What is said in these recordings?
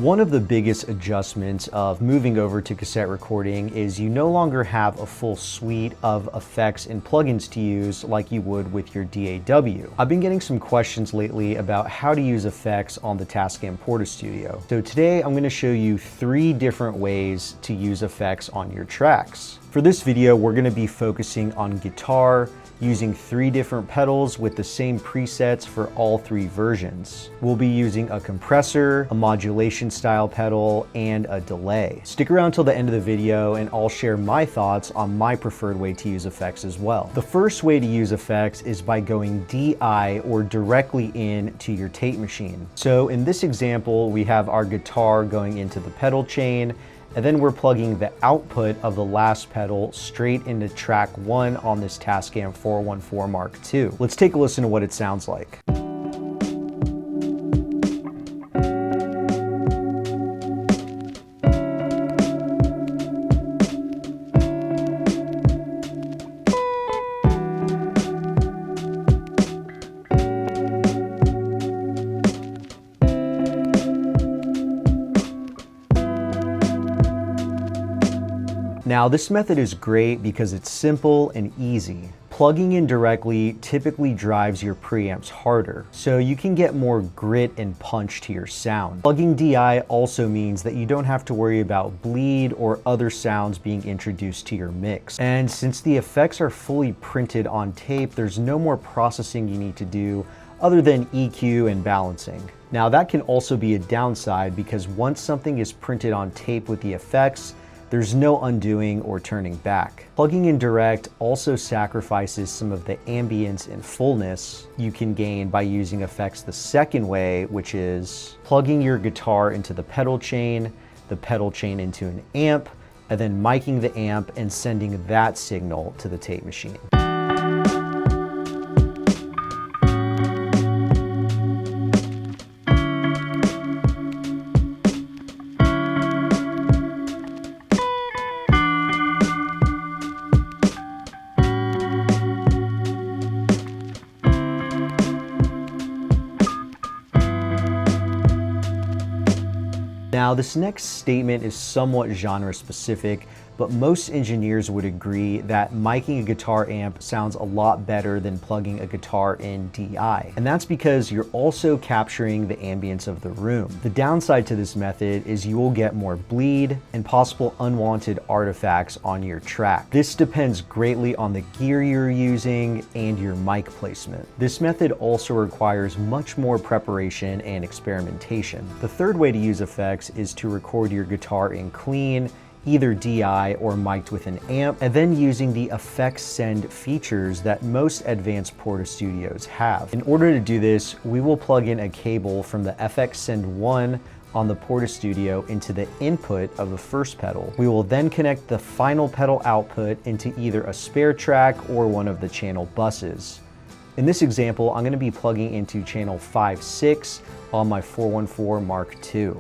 One of the biggest adjustments of moving over to cassette recording is you no longer have a full suite of effects and plugins to use like you would with your DAW. I've been getting some questions lately about how to use effects on the Tascam Portastudio. So today I'm going to show you 3 different ways to use effects on your tracks. For this video, we're going to be focusing on guitar, using 3 different pedals with the same presets for all 3 versions. We'll be using a compressor, a modulation style pedal, and a delay. Stick around till the end of the video and I'll share my thoughts on my preferred way to use effects as well. The first way to use effects is by going DI or directly in to your tape machine. So in this example, we have our guitar going into the pedal chain, and then we're plugging the output of the last pedal straight into track 1 on this Tascam 414 Mark II. Let's take a listen to what it sounds like. Now, this method is great because it's simple and easy. Plugging in directly typically drives your preamps harder, so you can get more grit and punch to your sound. Plugging DI also means that you don't have to worry about bleed or other sounds being introduced to your mix. And since the effects are fully printed on tape, there's no more processing you need to do other than EQ and balancing. Now, that can also be a downside because once something is printed on tape with the effects, there's no undoing or turning back. Plugging in direct also sacrifices some of the ambience and fullness you can gain by using effects the second way, which is plugging your guitar into the pedal chain into an amp, and then miking the amp and sending that signal to the tape machine. Now, this next statement is somewhat genre specific, but most engineers would agree that miking a guitar amp sounds a lot better than plugging a guitar in DI. And that's because you're also capturing the ambience of the room. The downside to this method is you will get more bleed and possible unwanted artifacts on your track. This depends greatly on the gear you're using and your mic placement. This method also requires much more preparation and experimentation. The third way to use effects is to record your guitar in clean, either DI or mic'd with an amp, and then using the effects send features that most advanced Portastudios have. In order to do this, we will plug in a cable from the FX Send 1 on the Portastudio into the input of the first pedal. We will then connect the final pedal output into either a spare track or one of the channel buses. In this example, I'm going to be plugging into channel 5-6 on my 414 Mark II.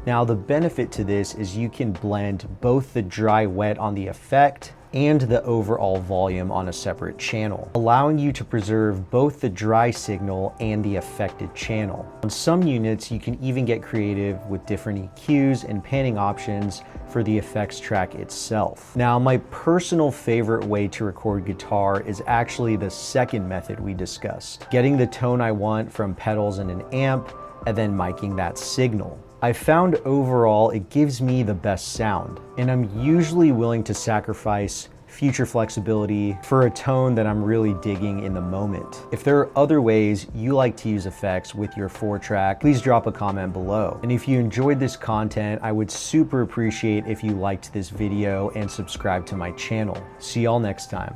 Now, the benefit to this is you can blend both the dry-wet on the effect and the overall volume on a separate channel, allowing you to preserve both the dry signal and the affected channel. On some units, you can even get creative with different EQs and panning options for the effects track itself. Now, my personal favorite way to record guitar is actually the second method we discussed, getting the tone I want from pedals and an amp, and then miking that signal. I found overall it gives me the best sound, and I'm usually willing to sacrifice future flexibility for a tone that I'm really digging in the moment. If there are other ways you like to use effects with your 4-track, please drop a comment below. And if you enjoyed this content, I would super appreciate if you liked this video and subscribe to my channel. See y'all next time.